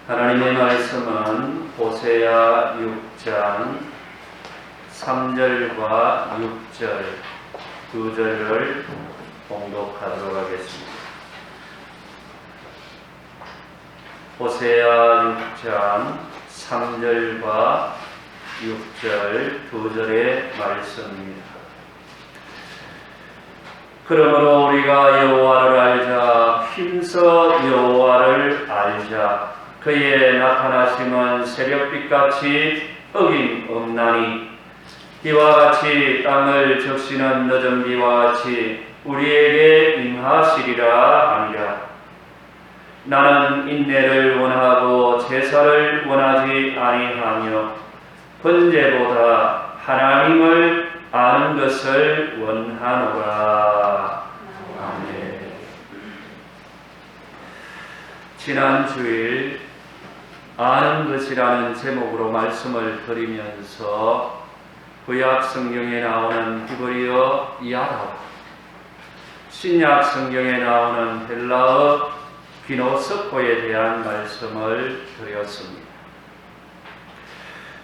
하나님의 말씀은 호세아 6장 3절과 6절 두 절을 봉독하도록 하겠습니다. 호세아 6장 3절과 6절 두 절의 말씀입니다. 그러므로 우리가 여호와를 알자. 힘써 여호와를 알자. 그의 나타나심은 새벽빛같이 어김없나니 비와 같이 땅을 적시는 늦은 비와 같이 우리에게 임하시리라 하니라. 나는 인내를 원하고 제사를 원하지 아니하며 번제보다 하나님을 아는 것을 원하노라. 아멘. 지난 주일 아는 것이라는 제목으로 말씀을 드리면서 구약 성경에 나오는 히브리어 야다와 신약 성경에 나오는 헬라어 기노스코에 대한 말씀을 드렸습니다.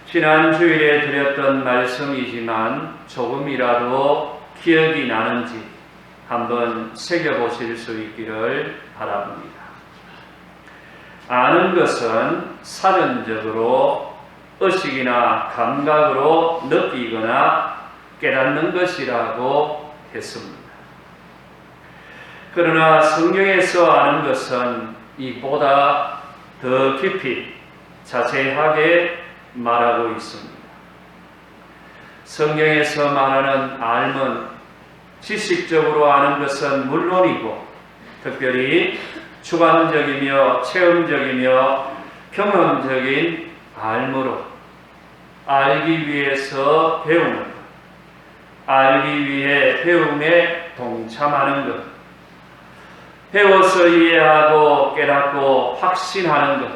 지난 주일에 드렸던 말씀이지만 조금이라도 기억이 나는지 한번 새겨보실 수 있기를 바랍니다. 아는 것은 사전적으로 의식이나 감각으로 느끼거나 깨닫는 것이라고 했습니다. 그러나 성경에서 아는 것은 이보다 더 깊이 자세하게 말하고 있습니다. 성경에서 말하는 알은 지식적으로 아는 것은 물론이고 특별히 주관적이며 체험적이며 경험적인 알므로 알기 위해서 배우는 것, 알기 위해 배움에 동참하는 것, 배워서 이해하고 깨닫고 확신하는 것,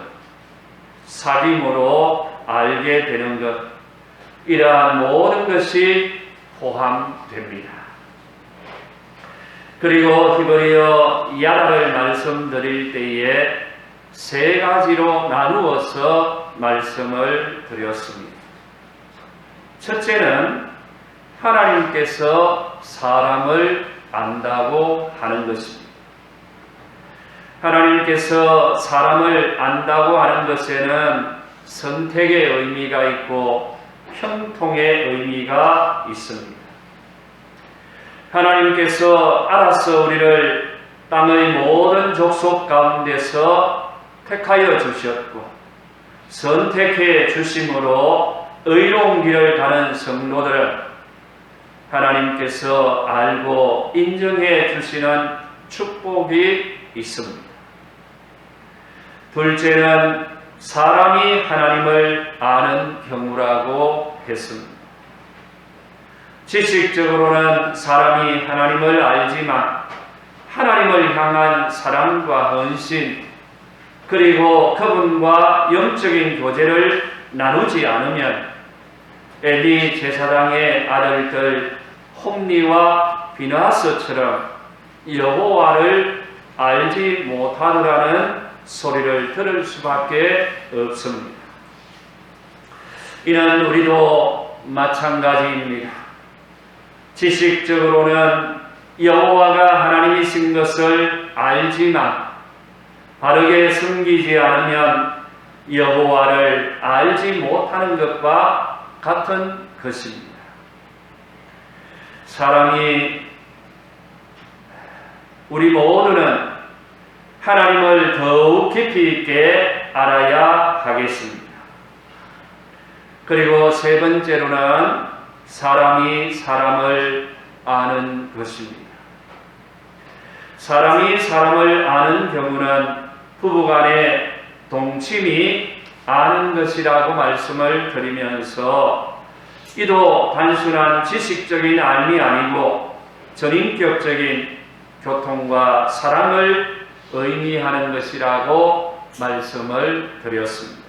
사귐으로 알게 되는 것, 이러한 모든 것이 포함됩니다. 그리고 히브리어 야다를 말씀드릴 때에 세 가지로 나누어서 말씀을 드렸습니다. 첫째는 하나님께서 사람을 안다고 하는 것입니다. 하나님께서 사람을 안다고 하는 것에는 선택의 의미가 있고 형통의 의미가 있습니다. 하나님께서 알아서 우리를 땅의 모든 족속 가운데서 택하여 주셨고 선택해 주심으로 의로운 길을 가는 성도들은 하나님께서 알고 인정해 주시는 축복이 있습니다. 둘째는 사람이 하나님을 아는 경우라고 했습니다. 지식적으로는 사람이 하나님을 알지만 하나님을 향한 사랑과 헌신 그리고 그분과 영적인 교제를 나누지 않으면 엘리 제사장의 아들들 홈리와 비나스처럼 여호와를 알지 못하더라는 소리를 들을 수밖에 없습니다. 이는 우리도 마찬가지입니다. 지식적으로는 여호와가 하나님이신 것을 알지만 바르게 섬기지 않으면 여호와를 알지 못하는 것과 같은 것입니다. 우리 모두는 하나님을 더욱 깊이 있게 알아야 하겠습니다. 그리고 세 번째로는 사람이 사람을 아는 것입니다. 사람이 사람을 아는 경우는 부부간의 동침이 아는 것이라고 말씀을 드리면서 이도 단순한 지식적인 알미 아니고 전인격적인 교통과 사랑을 의미하는 것이라고 말씀을 드렸습니다.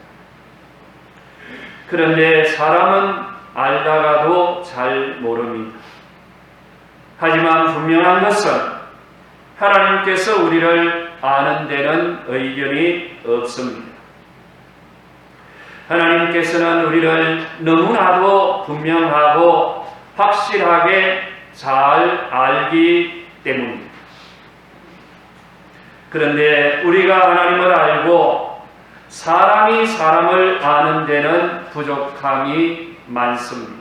그런데 사람은 알다가도 잘 모릅니다. 하지만 분명한 것은 하나님께서 우리를 아는 데는 의견이 없습니다. 하나님께서는 우리를 너무나도 분명하고 확실하게 잘 알기 때문입니다. 그런데 우리가 하나님을 알고 사람이 사람을 아는 데는 부족함이 많습니다.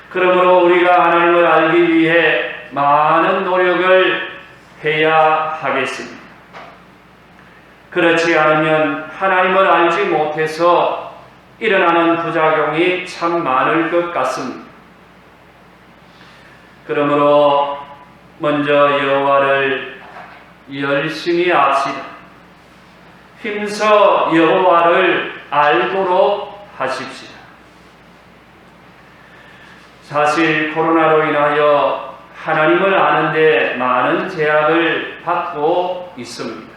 그러므로 우리가 하나님을 알기 위해 많은 노력을 해야 하겠습니다. 그렇지 않으면 하나님을 알지 못해서 일어나는 부작용이 참 많을 것 같습니다. 그러므로 먼저 여호와를 열심히 압시다. 힘써 여호와를 알도록 하십시다. 사실 코로나로 인하여 하나님을 아는데 많은 제약을 받고 있습니다.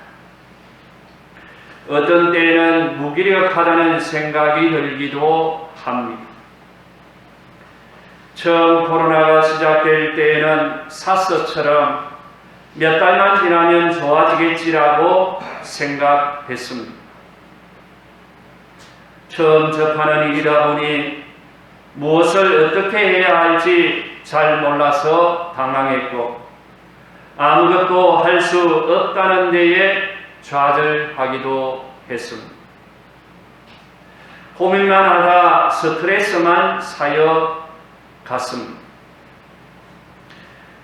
어떤 때에는 무기력하다는 생각이 들기도 합니다. 처음 코로나가 시작될 때에는 사스처럼 몇 달만 지나면 좋아지겠지라고 생각했습니다. 처음 접하는 일이다 보니 무엇을 어떻게 해야 할지 잘 몰라서 당황했고 아무것도 할 수 없다는 데에 좌절하기도 했습니다. 고민만 하다 스트레스만 쌓여 갔습니다.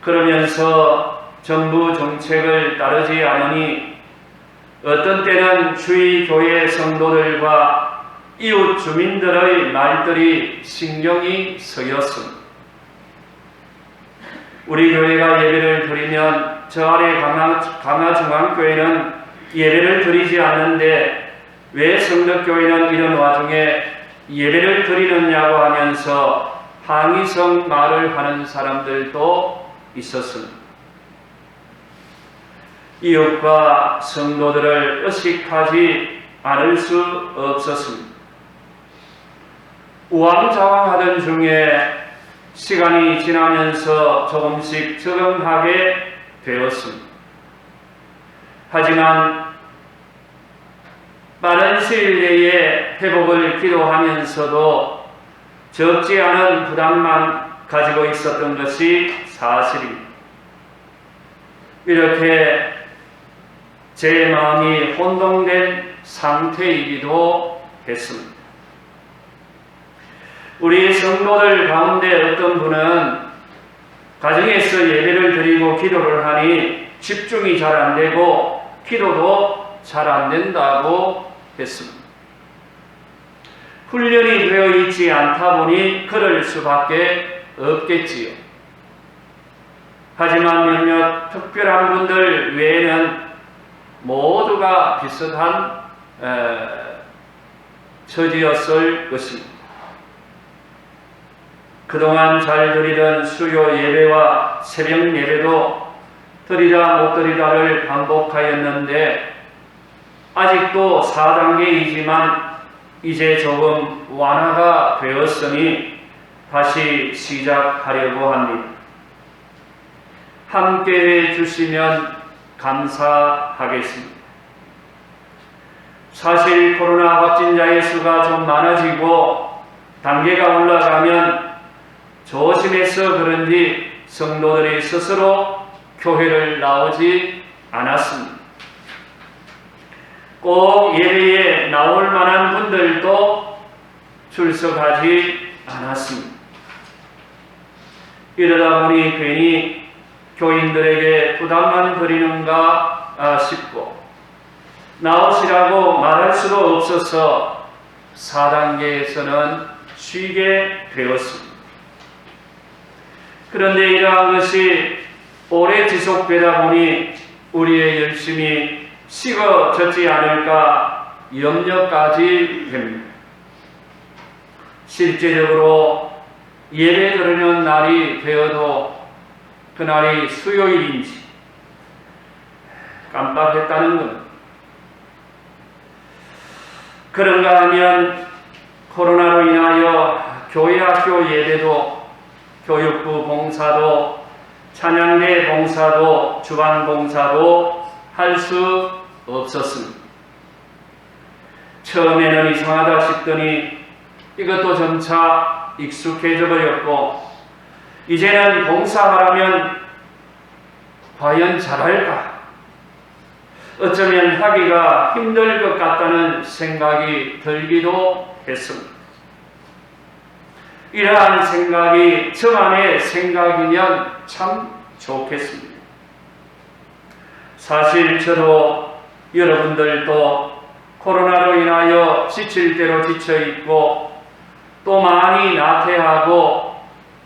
그러면서 정부 정책을 따르지 않으니 어떤 때는 주위 교회 성도들과 이웃 주민들의 말들이 신경이 쓰였습니다. 우리 교회가 예배를 드리면 저 아래 강화중앙교회는 예배를 드리지 않는데 왜 성덕교회는 이런 와중에 예배를 드리느냐고 하면서 항의성 말을 하는 사람들도 있었습니다. 이웃과 성도들을 의식하지 않을 수 없었습니다. 우왕좌왕하던 중에 시간이 지나면서 조금씩 적응하게 되었습니다. 하지만 빠른 시일 내에 회복을 기도하면서도 적지 않은 부담만 가지고 있었던 것이 사실입니다. 이렇게 제 마음이 혼동된 상태이기도 했습니다. 우리 성도들 가운데 어떤 분은 가정에서 예배를 드리고 기도를 하니 집중이 잘 안 되고 기도도 잘 안 된다고 했습니다. 훈련이 되어 있지 않다 보니 그럴 수밖에 없겠지요. 하지만 몇몇 특별한 분들 외에는 모두가 비슷한 처지였을 것입니다. 그동안 잘 드리던 수요 예배와 새벽 예배도 드리다 못 드리다를 반복하였는데 아직도 4단계이지만 이제 조금 완화가 되었으니 다시 시작하려고 합니다. 함께해 주시면 감사하겠습니다. 사실 코로나 확진자의 수가 좀 많아지고 단계가 올라가면 조심해서 그런지 성도들이 스스로 교회를 나오지 않았습니다. 꼭 예배에 나올 만한 분들도 출석하지 않았습니다. 이러다 보니 괜히 교인들에게 부담만 드리는가 싶고 나오시라고 말할 수도 없어서 4단계에서는 쉬게 되었습니다. 그런데 이러한 것이 오래 지속되다 보니 우리의 열심이 식어졌지 않을까 염려까지 됩니다. 실제적으로 예배 드리는 날이 되어도 그날이 수요일인지 깜빡했다는 것. 그런가 하면 코로나로 인하여 교회 학교 예배도 교육부 봉사도 찬양대 봉사도 주반 봉사도 할 수 없었습니다. 처음에는 이상하다 싶더니 이것도 점차 익숙해져 버렸고 이제는 봉사하라면 과연 잘할까? 어쩌면 하기가 힘들 것 같다는 생각이 들기도 했습니다. 이러한 생각이 저만의 생각이면 참 좋겠습니다. 사실 저도 여러분들도 코로나로 인하여 지칠 대로 지쳐있고 또 많이 나태하고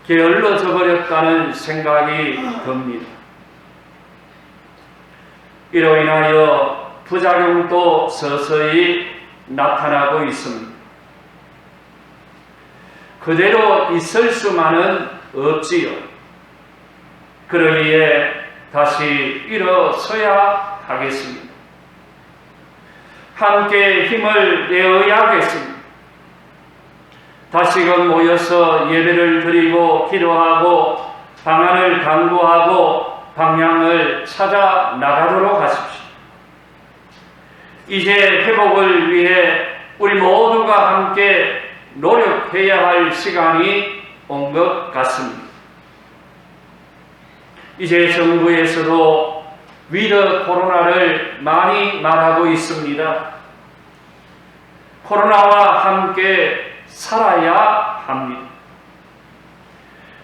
게을러져 버렸다는 생각이 듭니다. 이로 인하여 부작용도 서서히 나타나고 있습니다. 그대로 있을 수만은 없지요. 그러기에 다시 일어서야 하겠습니다. 함께 힘을 내어야겠습니다. 다시금 모여서 예배를 드리고 기도하고 방안을 강구하고 방향을 찾아 나가도록 하십시오. 이제 회복을 위해 우리 모두가 함께 노력해야 할 시간이 온 것 같습니다. 이제 정부에서도 위드 코로나를 많이 말하고 있습니다. 코로나와 함께 살아야 합니다.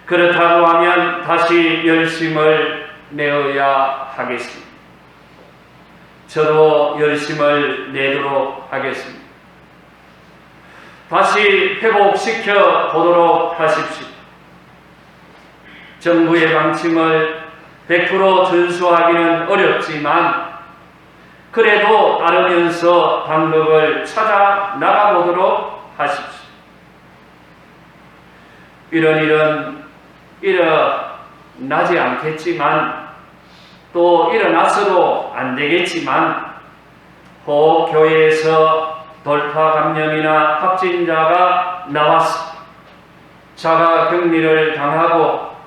그렇다고 하면 다시 열심을 내어야 하겠습니다. 저도 열심을 내도록 하겠습니다. 다시 회복시켜 보도록 하십시오. 정부의 방침을 100% 준수하기는 어렵지만 그래도 따르면서 방법을 찾아 나가보도록 하십시오. 이런 일은 일어나지 않겠지만 또 일어나서도 안 되겠지만 혹 교회에서 돌파 감염이나 확진자가 나와서 자가 격리를 당하고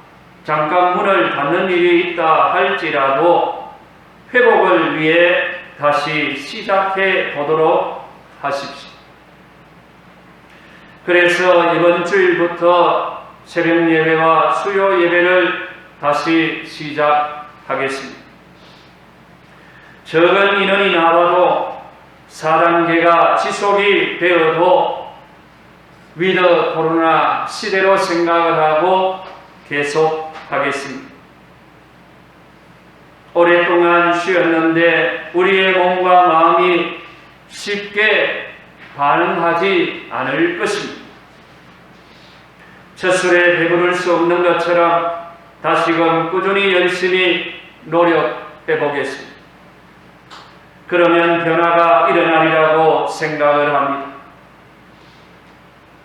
잠깐 문을 닫는 일이 있다 할지라도 회복을 위해 다시 시작해 보도록 하십시오. 그래서 이번 주일부터 새벽 예배와 수요 예배를 다시 시작하겠습니다. 적은 인원이 나와도 4단계가 지속이 되어도 위드 코로나 시대로 생각을 하고 계속하겠습니다. 오랫동안 쉬었는데 우리의 몸과 마음이 쉽게 반응하지 않을 것입니다. 젖술에 배부를 수 없는 것처럼 다시금 꾸준히 열심히 노력해 보겠습니다. 그러면 변화가 일어나리라고 생각을 합니다.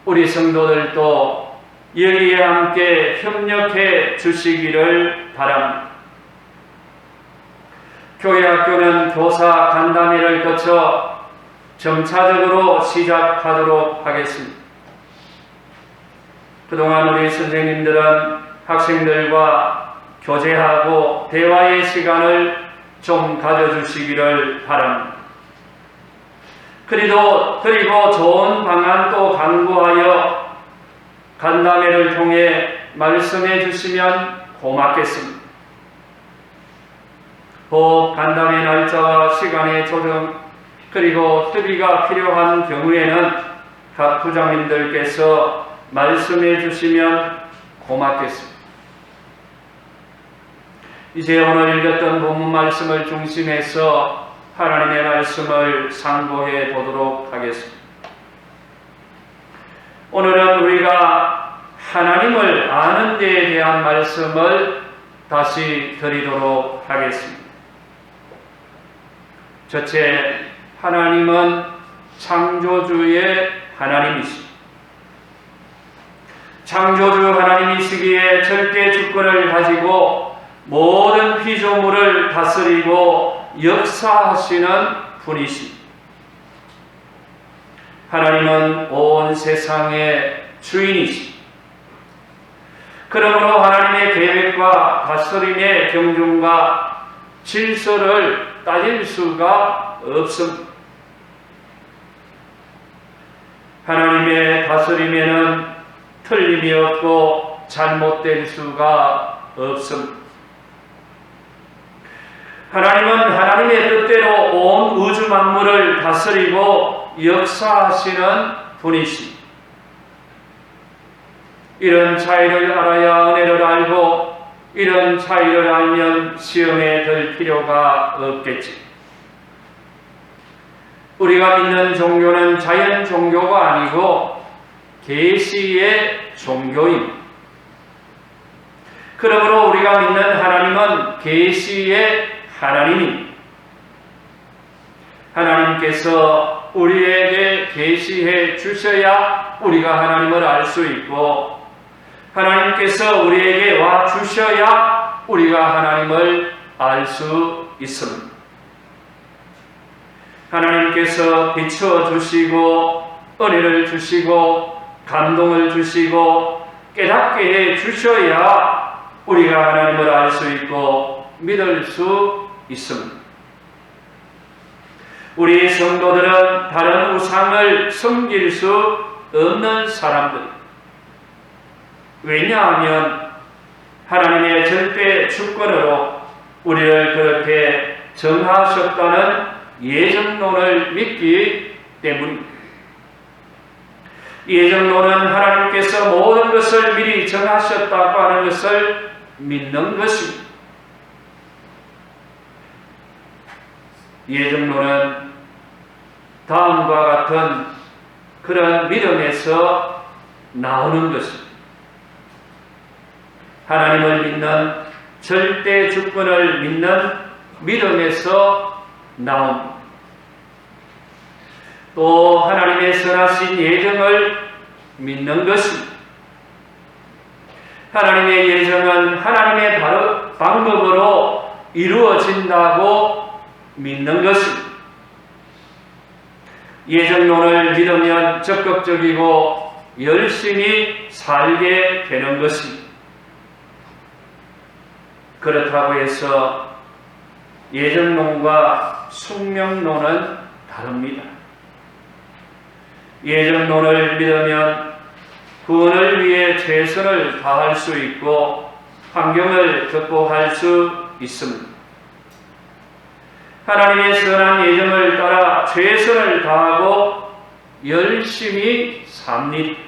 우리 성도들도 여기에 함께 협력해 주시기를 바랍니다. 교회학교는 교사 간담회를 거쳐 점차적으로 시작하도록 하겠습니다. 그동안 우리 선생님들은 학생들과 교제하고 대화의 시간을 좀 가져주시기를 바랍니다. 그리고 좋은 방안도 강구하여 간담회를 통해 말씀해 주시면 고맙겠습니다. 혹 간담회 날짜와 시간의 조정 그리고 협의가 필요한 경우에는 각 부장님들께서 말씀해 주시면 고맙겠습니다. 이제 오늘 읽었던 본문 말씀을 중심해서 하나님의 말씀을 상고해 보도록 하겠습니다. 오늘은 우리가 하나님을 아는 데에 대한 말씀을 다시 드리도록 하겠습니다. 첫째, 하나님은 창조주의 하나님이십니다. 창조주 하나님이시기에 절대 주권을 가지고 모든 피조물을 다스리고 역사하시는 분이십니다. 하나님은 온 세상의 주인이십니다. 그러므로 하나님의 계획과 다스림의 경중과 질서를 따질 수가 없습니다. 하나님의 다스림에는 틀림이 없고 잘못될 수가 없습니다. 하나님은 하나님의 뜻대로 온 우주 만물을 다스리고 역사하시는 분이십니다. 이런 차이를 알아야 은혜를 알고 이런 차이를 알면 시험에 들 필요가 없겠지. 우리가 믿는 종교는 자연 종교가 아니고 계시의 종교입니다. 그러므로 우리가 믿는 하나님은 계시의 하나님입니다. 하나님께서 우리에게 계시해 주셔야 우리가 하나님을 알 수 있고 하나님께서 우리에게 와 주셔야 우리가 하나님을 알 수 있습니다. 하나님께서 비춰주시고 은혜를 주시고 감동을 주시고 깨닫게 해 주셔야 우리가 하나님을 알 수 있고 믿을 수 있습니다. 우리 성도들은 다른 우상을 섬길 수 없는 사람들. 왜냐하면 하나님의 절대 주권으로 우리를 그렇게 정하셨다는 예정론을 믿기 때문입니다. 예정론은 하나님께서 모든 것을 미리 정하셨다고 하는 것을 믿는 것입니다. 예정론은 다음과 같은 그런 믿음에서 나오는 것입니다. 하나님을 믿는 절대 주권을 믿는 믿음에서 나옵니다. 또 하나님의 선하신 예정을 믿는 것입니다. 하나님의 예정은 하나님의 방법으로 이루어진다고 믿는 것입니다. 예정론을 믿으면 적극적이고 열심히 살게 되는 것입니다. 그렇다고 해서 예정론과 숙명론은 다릅니다. 예정론을 믿으면 구원을 위해 최선을 다할 수 있고 환경을 극복할 수 있습니다. 하나님의 선한 예정을 따라 최선을 다하고 열심히 삽니다.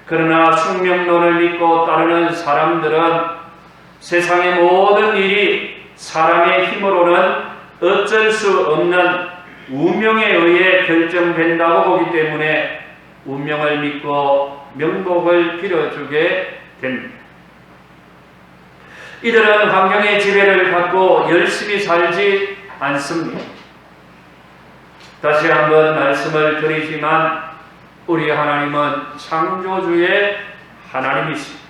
그러나 숙명론을 믿고 따르는 사람들은 세상의 모든 일이 사람의 힘으로는 어쩔 수 없는 운명에 의해 결정된다고 보기 때문에 운명을 믿고 명복을 빌어주게 됩니다. 이들은 환경의 지배를 받고 열심히 살지 않습니다. 다시 한번 말씀을 드리지만 우리 하나님은 창조주의 하나님이십니다.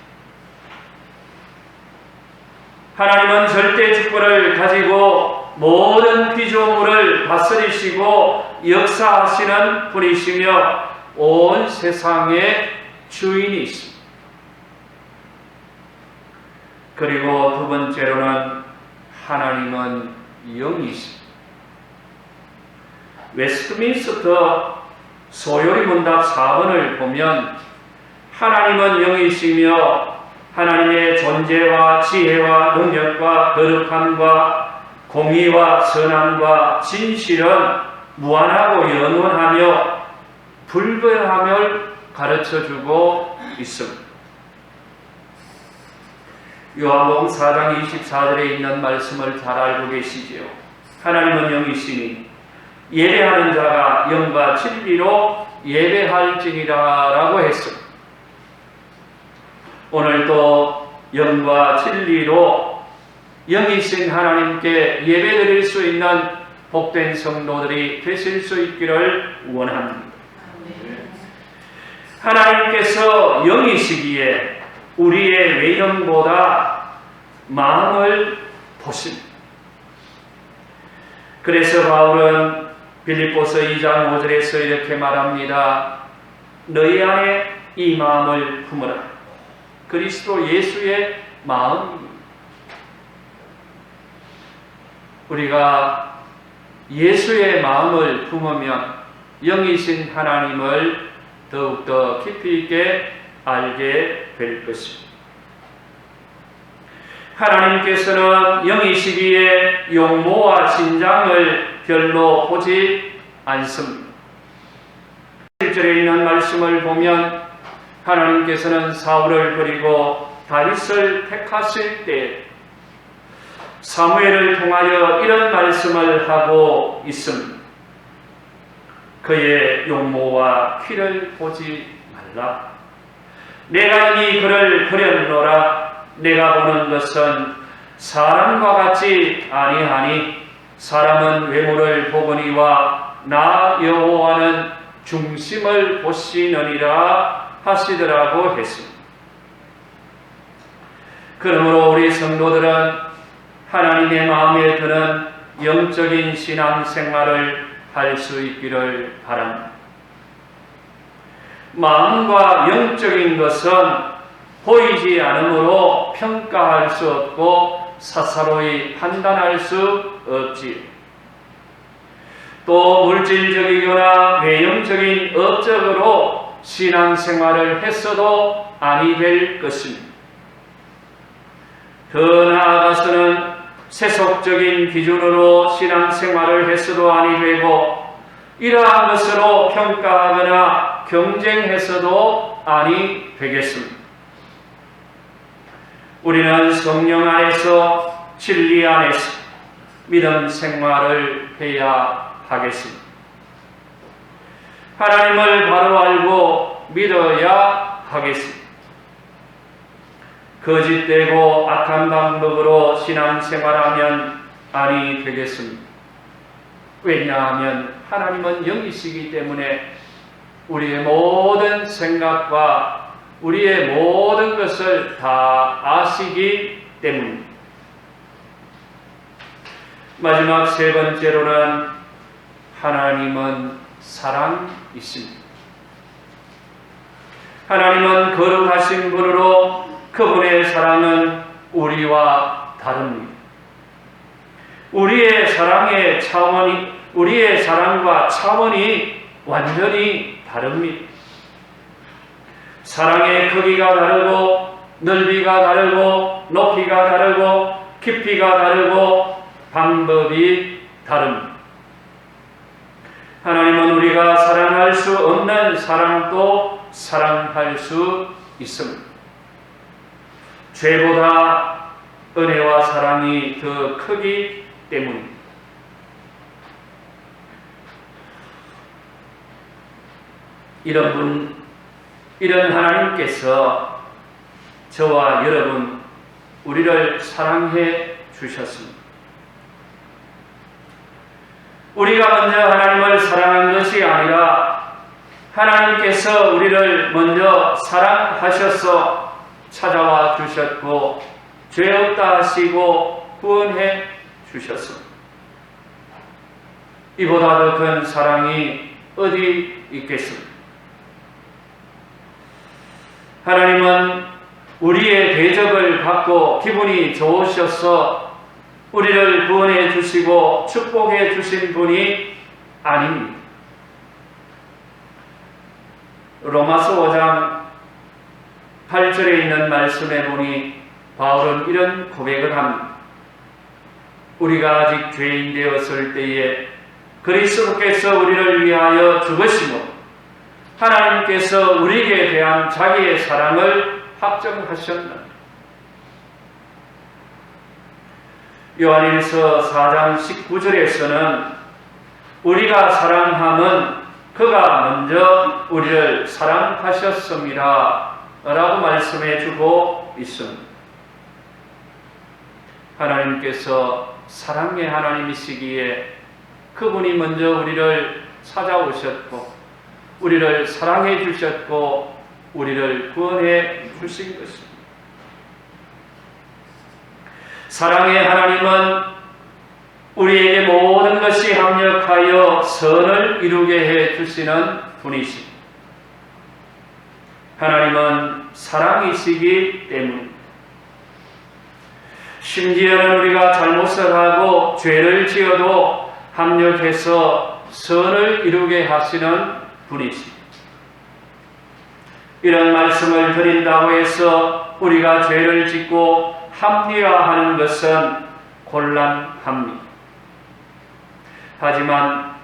하나님은 절대 주권을 가지고 모든 피조물을 다스리시고 역사하시는 분이시며 온 세상의 주인이십니다. 그리고 두 번째로는 하나님은 영이십니다. 웨스트민스터 소요리 문답 4번을 보면 하나님은 영이시며 하나님의 존재와 지혜와 능력과 거룩함과 공의와 선함과 진실은 무한하고 영원하며 불변함을 가르쳐주고 있습니다. 요한복음 4장 24절에 있는 말씀을 잘 알고 계시지요. 하나님은 영이시니 예배하는 자가 영과 진리로 예배할지니라 라고 했습니다. 오늘도 영과 진리로 영이신 하나님께 예배드릴 수 있는 복된 성도들이 되실 수 있기를 원합니다. 하나님께서 영이시기에 우리의 외형보다 마음을 보십니다. 그래서 바울은 빌립보서 2장 5절에서 이렇게 말합니다. 너희 안에 이 마음을 품으라. 그리스도 예수의 마음입니다. 우리가 예수의 마음을 품으면 영이신 하나님을 더욱더 깊이 있게 알게 될 것입니다. 하나님께서는 영이시기에 용모와 진장을 별로 보지 않습니다. 1절에 있는 말씀을 보면 하나님께서는 사울을 버리고 다윗을 택하실 때 사무엘을 통하여 이런 말씀을 하고 있습니다. 그의 용모와 키를 보지 말라. 내가 이미 그를 버렸노라. 내가 보는 것은 사람과 같지 아니하니 사람은 외모를 보거니와 나 여호와는 중심을 보시느니라 하시더라고 했습니다. 그러므로 우리 성도들은 하나님의 마음에 드는 영적인 신앙생활을 할 수 있기를 바랍니다. 마음과 영적인 것은 보이지 않으므로 평가할 수 없고 사사로이 판단할 수 없지. 또 물질적이거나 외형적인 업적으로 신앙생활을 했어도 아니 될 것입니다. 더 나아가서는 세속적인 기준으로 신앙생활을 했어도 아니 되고 이러한 것으로 평가하거나 경쟁해서도 아니 되겠습니다. 우리는 성령 안에서 진리 안에서 믿음 생활을 해야 하겠습니다. 하나님을 바로 알고 믿어야 하겠습니다. 거짓되고 악한 방법으로 신앙생활하면 아니 되겠습니다. 왜냐하면 하나님은 영이시기 때문에 우리의 모든 생각과 우리의 모든 것을 다 아시기 때문입니다. 마지막 세 번째로는 하나님은 사랑이십니다. 하나님은 거룩하신 분으로 그분의 사랑은 우리와 다릅니다. 우리의 사랑과 차원이 완전히 다릅니다. 사랑의 크기가 다르고 넓이가 다르고 높이가 다르고 깊이가 다르고 방법이 다릅니다. 하나님은 우리가 사랑할 수 없는 사랑도 사랑할 수 있습니다. 죄보다 은혜와 사랑이 더 크기 때문입니다. 이런 하나님께서 저와 여러분, 우리를 사랑해 주셨습니다. 우리가 먼저 하나님을 사랑한 것이 아니라 하나님께서 우리를 먼저 사랑하셔서 찾아와 주셨고 죄 없다 하시고 구원해 주셨습니다. 이보다 더 큰 사랑이 어디 있겠습니까? 하나님은 우리의 대접을 받고 기분이 좋으셔서 우리를 구원해 주시고 축복해 주신 분이 아닙니다. 로마서 5장 8절에 있는 말씀에 보니 바울은 이런 고백을 합니다. 우리가 아직 죄인 되었을 때에 그리스도께서 우리를 위하여 죽으시고 하나님께서 우리에게 대한 자기의 사랑을 확정하셨다. 요한일서 4장 19절에서는 우리가 사랑함은 그가 먼저 우리를 사랑하셨습니다 라고 말씀해 주고 있습니다. 하나님께서 사랑의 하나님이시기에 그분이 먼저 우리를 찾아오셨고 우리를 사랑해 주셨고 우리를 구원해 주신 것입니다. 사랑의 하나님은 우리에게 모든 것이 합력하여 선을 이루게 해 주시는 분이십니다. 하나님은 사랑이시기 때문입니다. 심지어는 우리가 잘못을 하고 죄를 지어도 합력해서 선을 이루게 하시는 분이십니다. 이런 말씀을 드린다고 해서 우리가 죄를 짓고 합리화하는 것은 곤란합니다. 하지만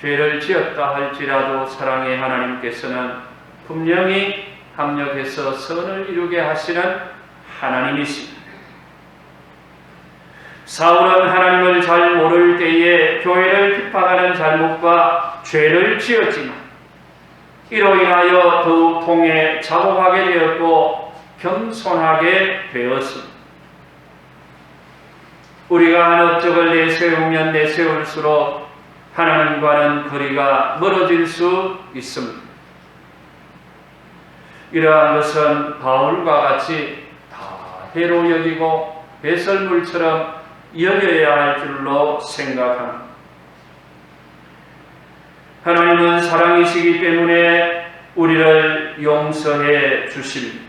죄를 지었다 할지라도 사랑의 하나님께서는 분명히 합력해서 선을 이루게 하시는 하나님이십니다. 사울은 하나님을 잘 모를 때에 교회를 핍박하는 잘못과 죄를 지었지만 이로 인하여 더욱 통에 자복하게 되었고 겸손하게 되었습니다. 우리가 한 업적을 내세우면 내세울수록 하나님과는 거리가 멀어질 수 있습니다. 이러한 것은 바울과 같이 다 해로 여기고 배설물처럼 여겨야 할 줄로 생각합니다. 하나님은 사랑이시기 때문에 우리를 용서해 주십니다.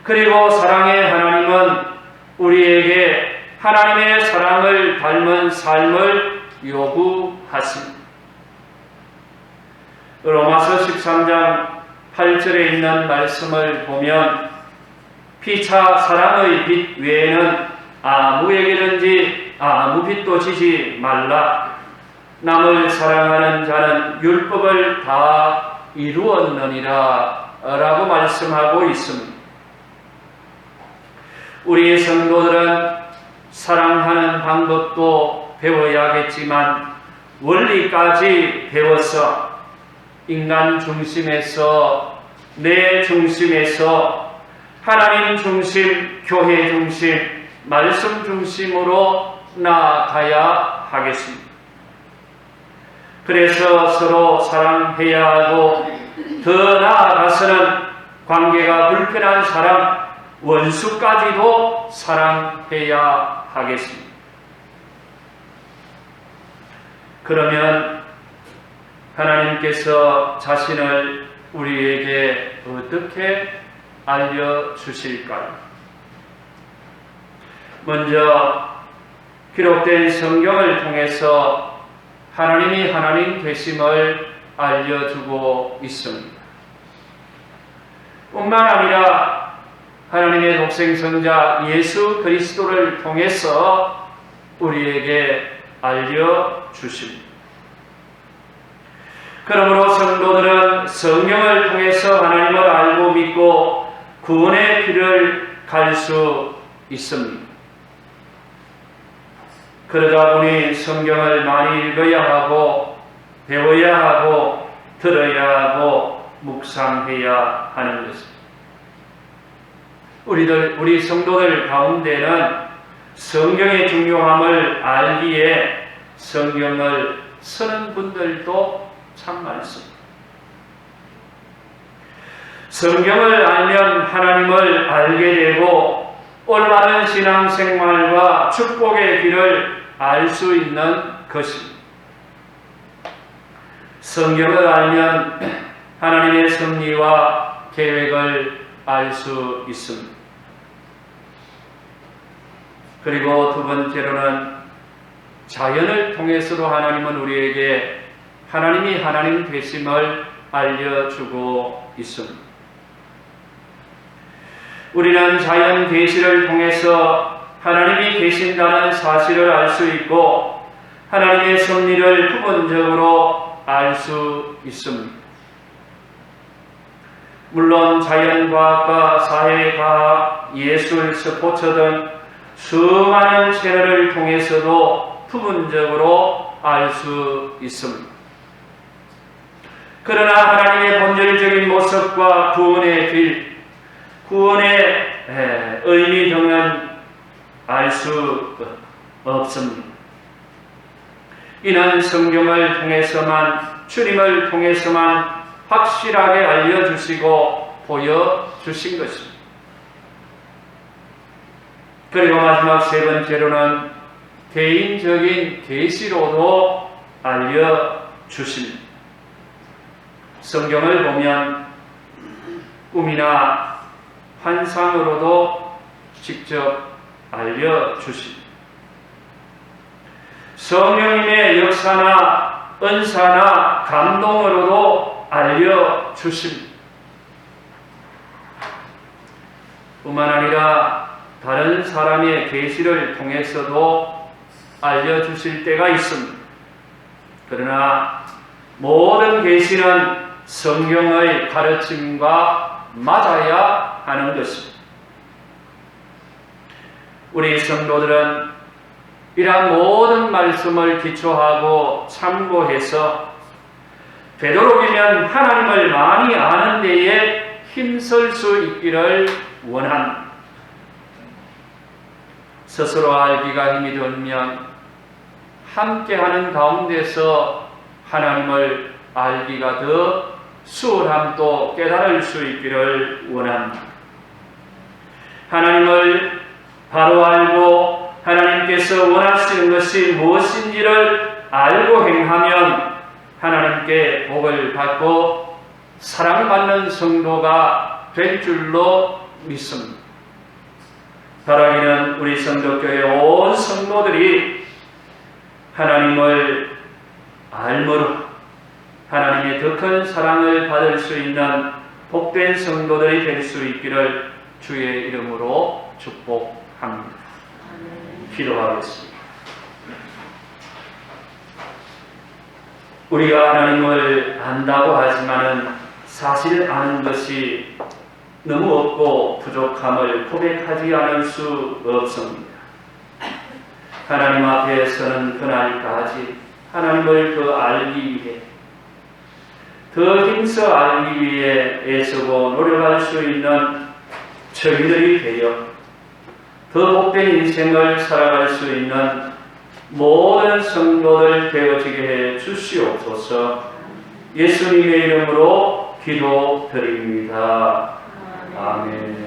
그리고 사랑의 하나님은 우리에게 하나님의 사랑을 닮은 삶을 요구하십니다. 로마서 13장 8절에 있는 말씀을 보면 피차 사랑의 빛 외에는 아무에게든지 아무 빛도 지지 말라. 남을 사랑하는 자는 율법을 다 이루었느니라 라고 말씀하고 있습니다. 우리 성도들은 사랑하는 방법도 배워야겠지만 원리까지 배워서 인간 중심에서 내 중심에서 하나님 중심, 교회 중심, 말씀 중심으로 나아가야 하겠습니다. 그래서 서로 사랑해야 하고 더 나아가서는 관계가 불편한 사람, 원수까지도 사랑해야 하겠습니다. 그러면 하나님께서 자신을 우리에게 어떻게 알려주실까요? 먼저 기록된 성경을 통해서 하나님이 하나님 되심을 알려주고 있습니다. 뿐만 아니라 하나님의 독생성자 예수 그리스도를 통해서 우리에게 알려주십니다. 그러므로 성도들은 성경을 통해서 하나님을 알고 믿고 구원의 길을 갈 수 있습니다. 그러다 보니 성경을 많이 읽어야 하고 배워야 하고 들어야 하고 묵상해야 하는 것입니다. 우리 성도들 가운데는 성경의 중요함을 알기에 성경을 쓰는 분들도 참 많습니다. 성경을 알면 하나님을 알게 되고 올바른 신앙생활과 축복의 길을 알 수 있는 것입니다. 성경을 알면 하나님의 섭리와 계획을 알 수 있습니다. 그리고 두 번째로는 자연을 통해서도 하나님은 우리에게 하나님이 하나님 되심을 알려주고 있습니다. 우리는 자연 계시를 통해서 하나님이 계신다는 사실을 알 수 있고 하나님의 섭리를 부분적으로 알 수 있습니다. 물론 자연과학과 사회과학, 예술, 스포츠 등 수많은 채널을 통해서도 부분적으로 알 수 있습니다. 그러나 하나님의 본질적인 모습과 구원의 길, 구원의 의미 등은 알 수 없습니다. 이는 성경을 통해서만, 주님을 통해서만 확실하게 알려주시고 보여주신 것입니다. 그리고 마지막 세 번째로는 개인적인 계시로도 알려주십니다. 성경을 보면 꿈이나 환상으로도 직접 알려주십니다. 성령님의 역사나 은사나 감동으로도 알려주십니다. 뿐만 아니라 다른 사람의 계시를 통해서도 알려주실 때가 있습니다. 그러나 모든 계시는 성경의 가르침과 맞아야 하는 것입니다. 우리 성도들은 이러한 모든 말씀을 기초하고 참고해서 되도록이면 하나님을 많이 아는 데에 힘쓸 수 있기를 원합니다. 스스로 알기가 힘이 들면 함께하는 가운데서 하나님을 알기가 더 수월함도 깨달을 수 있기를 원합니다. 하나님을 바로 알고 하나님께서 원하시는 것이 무엇인지를 알고 행하면 하나님께 복을 받고 사랑받는 성도가 될 줄로 믿습니다. 바라기는 우리 성도교회 온 성도들이 하나님을 알므로 하나님의 더 큰 사랑을 받을 수 있는 복된 성도들이 될 수 있기를 주의 이름으로 축복합니다. 기도하겠습니다. 우리가 하나님을 안다고 하지만은 사실 아는 것이 너무 없고 부족함을 고백하지 않을 수 없습니다. 하나님 앞에 서는 그날까지 하나님을 더 알기 위해, 더 힘써 알기 위해 애쓰고 노력할 수 있는 저희들이 되어 더 복된 인생을 살아갈 수 있는 모든 성도들 되어지게 해 주시옵소서. 예수님의 이름으로 기도드립니다. 아멘.